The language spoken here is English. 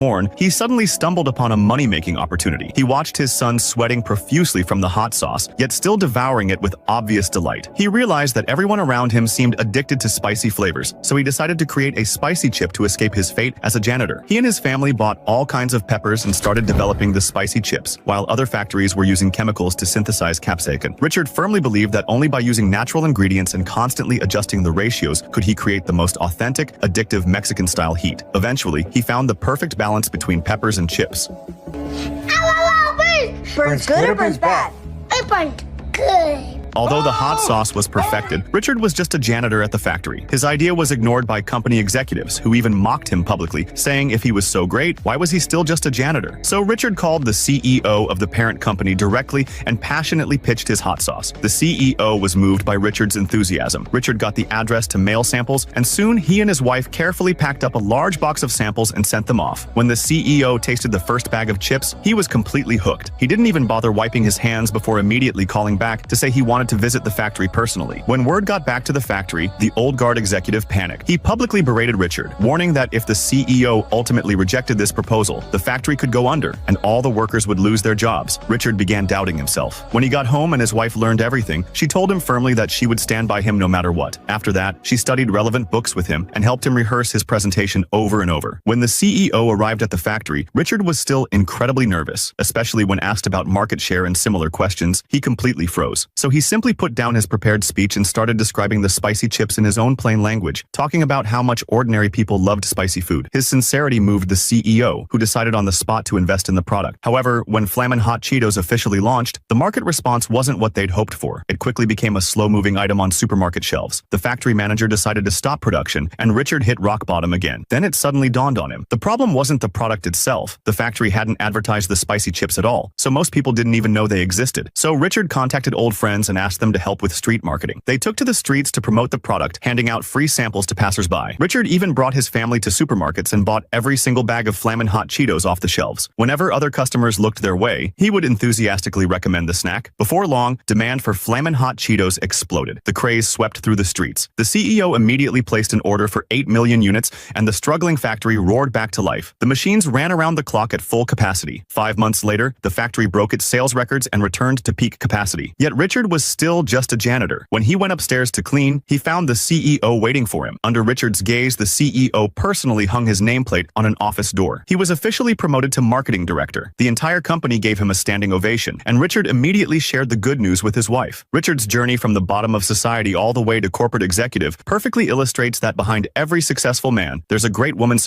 porn, he suddenly stumbled upon a money-making opportunity. He watched his son sweating profusely from the hot sauce, yet still devouring it with obvious delight. He realized that everyone around him seemed addicted to spicy flavors, so he decided to create a spicy chip to escape his fate as a janitor. He and his family bought all kinds of peppers and started developing the spicy chips, while other factories were using chemicals to synthesize capsaicin. Richard firmly believed that only by using natural ingredients and constantly adjusting the ratios could he create the most authentic, addictive Mexican-style heat. Eventually, he found the perfect balance between peppers and chips. Burns good or burns bad? It burned good. Although the hot sauce was perfected, Richard was just a janitor at the factory. His idea was ignored by company executives, who even mocked him publicly, saying if he was so great, why was he still just a janitor? So Richard called the CEO of the parent company directly and passionately pitched his hot sauce. The CEO was moved by Richard's enthusiasm. Richard got the address to mail samples, and soon he and his wife carefully packed up a large box of samples and sent them off. When the CEO tasted the first bag of chips, he was completely hooked. He didn't even bother wiping his hands before immediately calling back to say he wanted to visit the factory personally. When word got back to the factory, the old guard executive panicked. He publicly berated Richard, warning that if the CEO ultimately rejected this proposal, the factory could go under and all the workers would lose their jobs. Richard began doubting himself. When he got home and his wife learned everything, she told him firmly that she would stand by him no matter what. After that, she studied relevant books with him and helped him rehearse his presentation over and over. When the CEO arrived at the factory, Richard was still incredibly nervous, especially when asked about market share and similar questions. He completely froze. So he simply put down his prepared speech and started describing the spicy chips in his own plain language, talking about how much ordinary people loved spicy food. His sincerity moved the CEO, who decided on the spot to invest in the product. However, when Flamin' Hot Cheetos officially launched, the market response wasn't what they'd hoped for. It quickly became a slow-moving item on supermarket shelves. The factory manager decided to stop production, and Richard hit rock bottom again. Then it suddenly dawned on him. The problem wasn't the product itself. The factory hadn't advertised the spicy chips at all, so most people didn't even know they existed. So Richard contacted old friends and asked them to help with street marketing. They took to the streets to promote the product, handing out free samples to passersby. Richard even brought his family to supermarkets and bought every single bag of Flamin' Hot Cheetos off the shelves. Whenever other customers looked their way, he would enthusiastically recommend the snack. Before long, demand for Flamin' Hot Cheetos exploded. The craze swept through the streets. The CEO immediately placed an order for 8 million units, and the struggling factory roared back to life. The machines ran around the clock at full capacity. 5 months later, the factory broke its sales records and returned to peak capacity. Yet Richard was still just a janitor. When he went upstairs to clean, he found the CEO waiting for him. Under Richard's gaze, the CEO personally hung his nameplate on an office door. He was officially promoted to marketing director. The entire company gave him a standing ovation, and Richard immediately shared the good news with his wife. Richard's journey from the bottom of society all the way to corporate executive perfectly illustrates that behind every successful man, there's a great woman